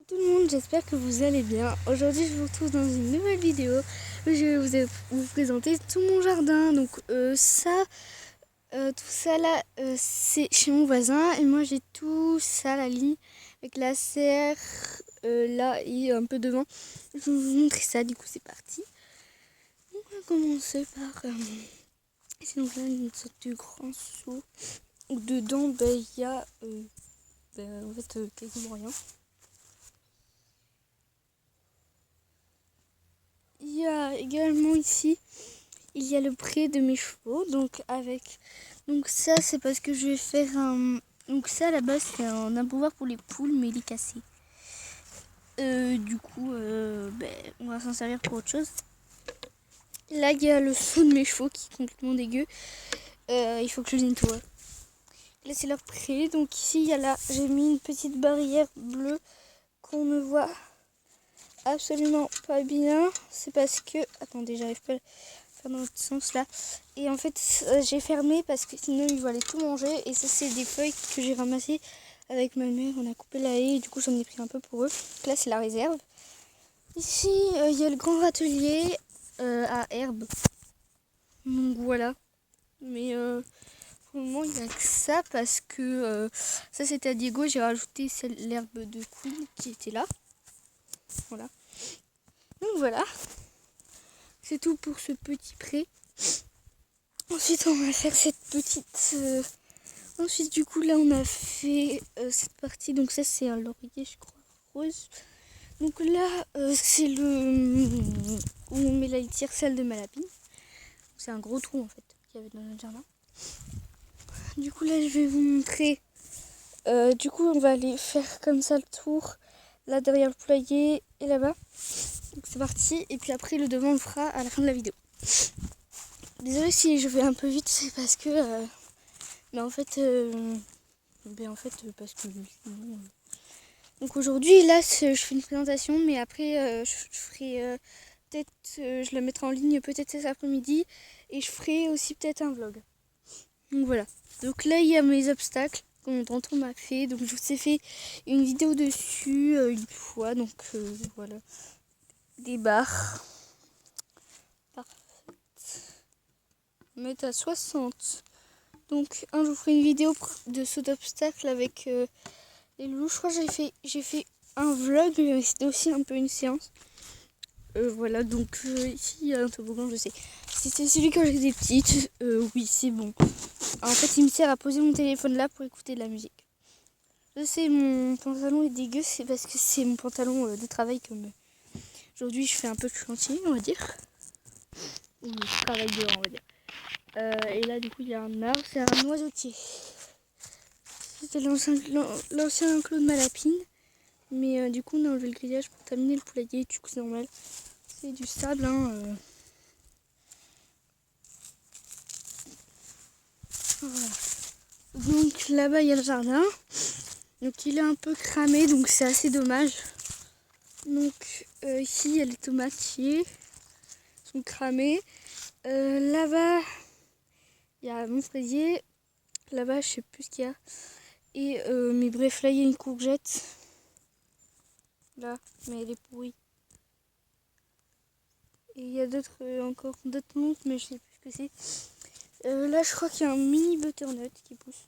Tout le monde, j'espère que vous allez bien. Aujourd'hui, je vous retrouve dans une nouvelle vidéo où je vais vous présenter tout mon jardin. Donc tout ça là, c'est chez mon voisin et moi j'ai tout ça, la ligne avec la serre là et un peu devant. Je vais vous montrer ça. Du coup, c'est parti. On va commencer par c'est donc là une sorte de grand seau où dedans il y a en fait quasiment rien. Il y a également ici, il y a le pré de mes chevaux, donc ça c'est parce que je vais faire un, donc ça à la base c'est un abreuvoir pour les poules mais il est cassé. On va s'en servir pour autre chose. Là il y a le seau de mes chevaux qui est complètement dégueu, il faut que je le nettoie. Là c'est leur pré, donc ici il y a là, j'ai mis une petite barrière bleue qu'on ne voit absolument pas bien, c'est parce que, attendez j'arrive pas dans l'autre sens là, et en fait j'ai fermé parce que sinon ils vont aller tout manger. Et ça c'est des feuilles que j'ai ramassées avec ma mère, on a coupé la haie et du coup j'en ai pris un peu pour eux. Donc là c'est la réserve. Ici il y a le grand râtelier à herbe, donc voilà, mais pour le moment il n'y a que ça parce que ça c'était à Diego, j'ai rajouté l'herbe de Queen qui était là, voilà. Donc voilà, c'est tout pour ce petit pré. Ensuite on va faire cette petite ensuite du coup là on a fait cette partie, donc ça c'est un laurier je crois rose. Donc là c'est le où on met la litière, celle de ma lapine. C'est un gros trou en fait qu'il y avait dans notre jardin. Du coup là je vais vous montrer, du coup on va aller faire comme ça le tour là derrière le poulailler et là-bas. Donc c'est parti, et puis après le devant on le fera à la fin de la vidéo. Désolée si je vais un peu vite, c'est parce que mais en fait parce que donc aujourd'hui là je fais une présentation, mais après je ferai peut-être je la mettrai en ligne peut-être cet après-midi et je ferai aussi peut-être un vlog. Donc voilà, donc là il y a mes obstacles que mon tonton m'a fait, donc je vous ai fait une vidéo dessus une fois, donc voilà, des barres parfaites, mettre à 60. Donc je vous ferai une vidéo de saut d'obstacle avec les loups. Je crois que j'ai fait un vlog, mais c'était aussi un peu une séance. Voilà, donc ici il y a un toboggan, je sais. C'était celui quand j'étais petite. Oui, c'est bon. En fait, il me sert à poser mon téléphone là pour écouter de la musique. Je sais, mon pantalon est dégueu, c'est parce que c'est mon pantalon de travail. Comme aujourd'hui, je fais un peu de chantier, on va dire. Ou je travaille dehors, on va dire. Et là, du coup, il y a un arbre, c'est un oiseautier. C'était l'ancien enclos de ma lapine. Mais du coup, on a enlevé le grillage pour terminer le poulailler. Du coup, c'est normal. C'est du sable, hein. Voilà. Donc là-bas, il y a le jardin. Donc il est un peu cramé, donc c'est assez dommage. Donc ici, il y a les tomatiers. Ils sont cramés. Là-bas, il y a mon fraisier. Là-bas, je sais plus ce qu'il y a. Et mais bref, là, il y a une courgette. Là, mais elle est pourrie. Et il y a encore d'autres plantes, mais je sais plus ce que c'est. Là, je crois qu'il y a un mini butternut qui pousse.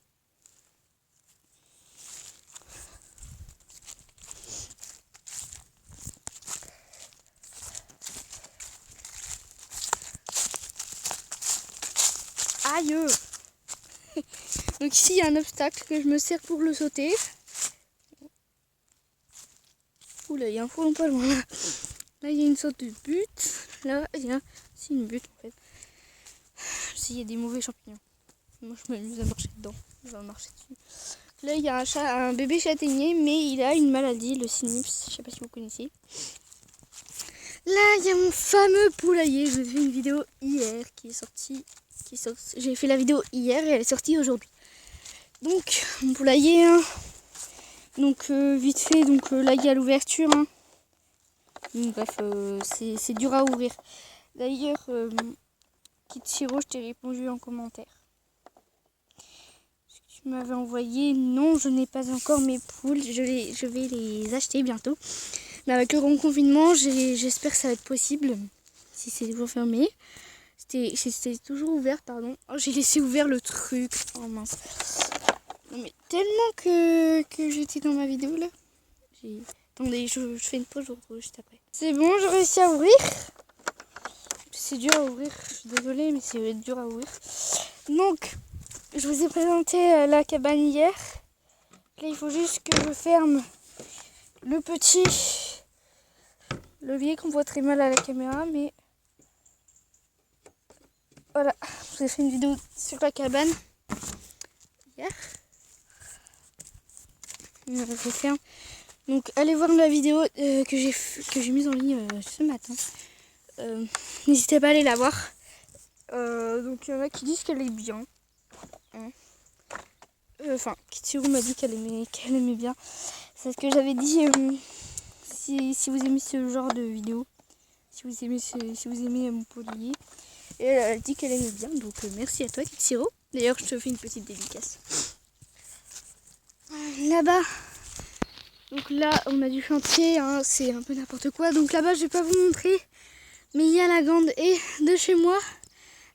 Aïe! Donc ici, il y a un obstacle que je me sers pour le sauter. Oula, il y a un fourlon pas loin là. Là, il y a une sorte de butte. Là, il y a une butte en fait. S'il y a des mauvais champignons. Moi, je m'amuse à marcher dedans. Je vais marcher dessus. Là, il y a un bébé châtaignier, mais il a une maladie, le cynips. Je sais pas si vous connaissez. Là, il y a mon fameux poulailler. Je vous ai fait une vidéo hier qui est sortie. J'ai fait la vidéo hier et elle est sortie aujourd'hui. Donc, mon poulailler. Hein. Donc, vite fait. Donc, là, il y a l'ouverture. Hein. Bref, c'est dur à ouvrir. D'ailleurs, Kitschiro, je t'ai répondu en commentaire. m'avait envoyé. Non, je n'ai pas encore mes poules. Je vais les acheter bientôt. Mais avec le grand confinement, j'espère que ça va être possible. Si c'est toujours fermé. C'était toujours ouvert, pardon. Oh, j'ai laissé ouvert le truc. Oh mince. Non mais tellement que j'étais dans ma vidéo là. Attendez, je fais une pause, je retrouve juste après. C'est bon, j'ai réussi à ouvrir. C'est dur à ouvrir, je suis désolée, mais c'est dur à ouvrir. Donc, je vous ai présenté la cabane hier. Là, il faut juste que je ferme le petit levier qu'on voit très mal à la caméra, mais voilà. Je vous ai fait une vidéo sur la cabane hier. Je ferme. Donc, allez voir la vidéo que j'ai mise en ligne ce matin. N'hésitez pas à aller la voir. Donc il y en a qui disent qu'elle est bien. Enfin, Kitsuru m'a dit qu'elle aimait bien. C'est ce que j'avais dit. Si vous aimez ce genre de vidéo, si vous aimez mon poulailler, et elle a dit qu'elle aimait bien. Donc merci à toi Kitsuru. D'ailleurs, je te fais une petite dédicace. Là-bas. Donc là, on a du chantier, hein, c'est un peu n'importe quoi. Donc là-bas, je vais pas vous montrer. Mais il y a la grande haie de chez moi.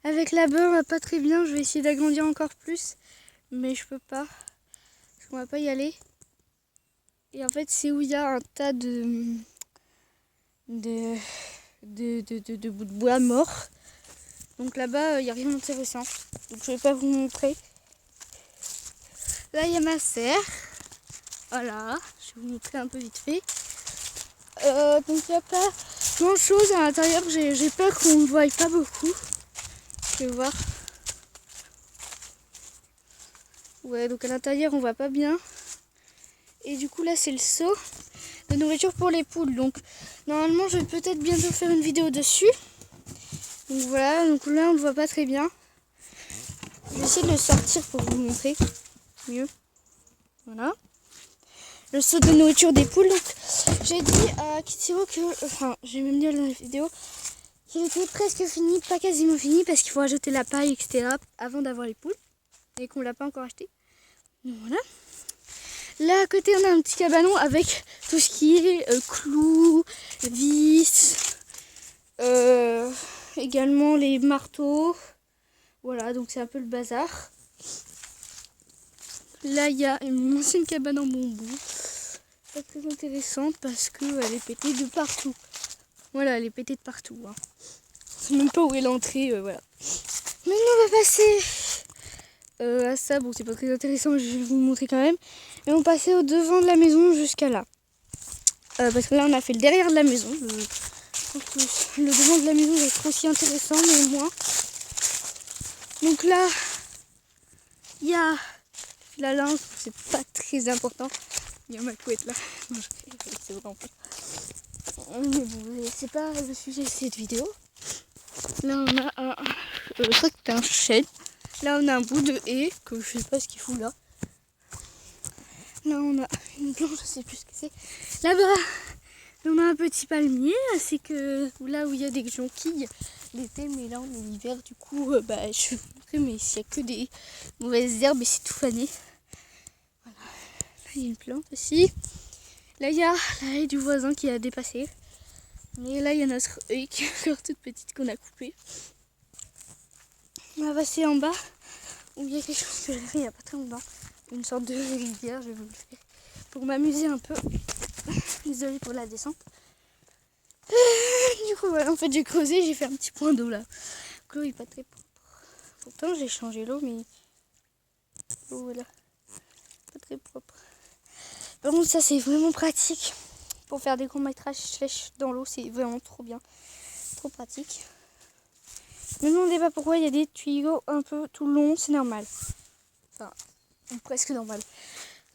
Avec la beurre, pas très bien. Je vais essayer d'agrandir encore plus. Mais je peux pas. Parce qu'on va pas y aller. Et en fait, c'est où il y a un tas de bouts de bois morts. Donc là-bas, il n'y a rien d'intéressant. Donc je vais pas vous montrer. Là, il y a ma serre. Voilà. Je vais vous montrer un peu vite fait. Donc il n'y a pas grand chose à l'intérieur. J'ai peur qu'on ne voie pas beaucoup. Je vais voir. Ouais, donc à l'intérieur on voit pas bien. Et du coup là c'est le seau de nourriture pour les poules. Donc normalement je vais peut-être bientôt faire une vidéo dessus. Donc voilà, donc là on ne voit pas très bien. Je vais essayer de le sortir pour vous montrer mieux. Voilà. Le seau de nourriture des poules. Donc j'ai dit à Kitsuru que, enfin j'ai même dit dans la vidéo, qu'il était presque fini, pas quasiment fini parce qu'il faut ajouter la paille, etc. avant d'avoir les poules. Et qu'on l'a pas encore acheté. Donc voilà. Là à côté on a un petit cabanon avec tout ce qui est clous, vis, également les marteaux. Voilà, donc c'est un peu le bazar. Là il y a une ancienne cabane en bambou. Pas très intéressante parce qu'elle est pétée de partout. Voilà, elle est pétée de partout. Hein. Je sais même pas où est l'entrée, voilà. Maintenant on va passer à ça. Bon, c'est pas très intéressant, mais je vais vous le montrer quand même. Et on passait au devant de la maison jusqu'à là. Parce que là on a fait le derrière de la maison. Je pense que le devant de la maison va être aussi intéressant, mais moins. Donc là, il y a la linge, c'est pas très important. Il y a ma couette là. Non, c'est vraiment pas. Mais bon, c'est pas le sujet de cette vidéo. Là on a un. Je crois que c'est un chêne. Là on a un bout de haie que je sais pas ce qu'il fout là. Là on a une planche, je sais plus ce que c'est. Là-bas on a un petit palmier, c'est que là où il y a des jonquilles l'été, mais là on est l'hiver, du coup je vais vous montrer, mais s'il n'y a que des mauvaises herbes et c'est tout fané. Voilà. Là il y a une plante aussi. Là il y a la haie du voisin qui a dépassé. Mais là il y a notre haie qui est encore toute petite qu'on a coupée. On va passer en bas où il y a quelque chose que j'ai fait il n'y a pas très longtemps. Une sorte de rivière, je vais vous le faire pour m'amuser un peu. Désolée pour la descente. Du coup voilà, en fait j'ai creusé, j'ai fait un petit point d'eau là. L'eau est pas très propre. Pourtant j'ai changé l'eau, mais l'eau voilà, pas très propre. Par contre ça c'est vraiment pratique pour faire des courts-métrages sèches dans l'eau, c'est vraiment trop bien, trop pratique. Ne me demandez pas pourquoi il y a des tuyaux un peu tout longs, c'est normal. Enfin, presque normal.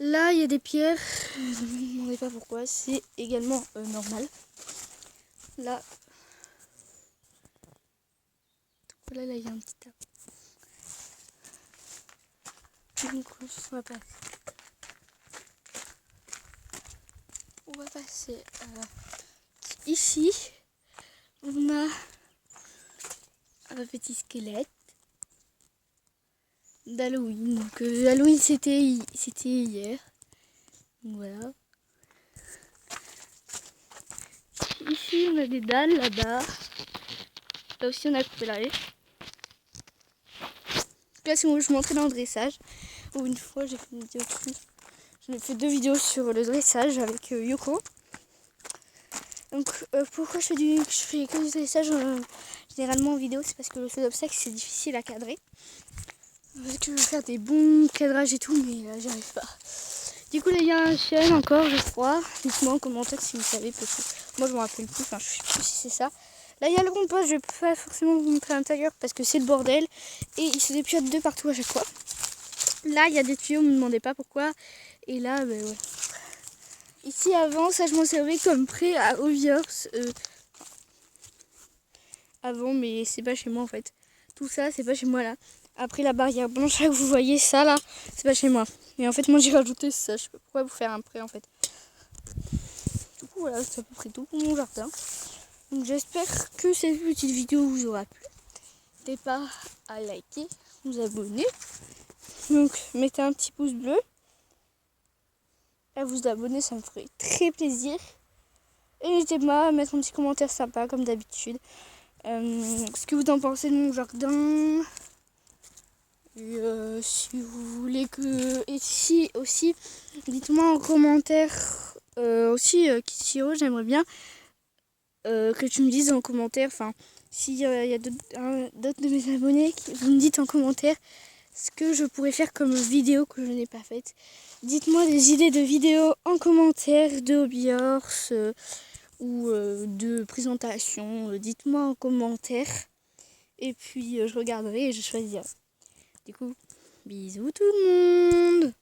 Là, il y a des pierres. Ne me demandez pas pourquoi, c'est également normal. Là, il y a un petit tas. Donc, on va passer ici. On a un petit squelette. d'Halloween. Donc Halloween c'était hier. Donc, voilà. Ici on a des dalles là-bas. Là aussi on a coupé la haie. Là c'est où je montrais dans le dressage. Où une fois j'ai fait une vidéo dessus. J'en ai fait 2 vidéos sur le dressage avec Yoko. Donc pourquoi je fais que du dressage généralement en vidéo, c'est parce que le feu d'obstacle c'est difficile à cadrer. Parce que je veux faire des bons cadrages et tout, mais j'y arrive pas. Du coup là il y a un chêne encore je crois. Dites-moi en commentaire si vous savez peut-être. Moi je me rappelle plus, enfin je sais plus si c'est ça. Là il y a le compost, je vais pas forcément vous montrer à l'intérieur parce que c'est le bordel. Et il se dépiote de partout à chaque fois. Là il y a des tuyaux, me demandez pas pourquoi. Et là ouais. Ici avant ça je m'en servais comme prêt à Oviors. Avant mais c'est pas chez moi en fait. Tout ça c'est pas chez moi là. Après la barrière blanche là que vous voyez ça là, c'est pas chez moi. Mais en fait moi j'ai rajouté ça, je sais pas pourquoi vous faire un prêt en fait. Du coup voilà, c'est à peu près tout pour mon jardin. Donc j'espère que cette petite vidéo vous aura plu. N'hésitez pas à liker, vous abonner. Donc mettez un petit pouce bleu. À vous abonner, ça me ferait très plaisir. Et n'hésitez pas à mettre un petit commentaire sympa comme d'habitude. Ce que vous en pensez de mon jardin. Et si vous voulez que... Et si aussi, dites-moi en commentaire aussi Kishiro, j'aimerais bien que tu me dises en commentaire, enfin, s'il y a d'autres de mes abonnés, vous me dites en commentaire ce que je pourrais faire comme vidéo que je n'ai pas faite. Dites-moi des idées de vidéos en commentaire, de hobby horse ou de présentation. Dites-moi en commentaire. Et puis je regarderai et je choisirai. Du coup, bisous tout le monde!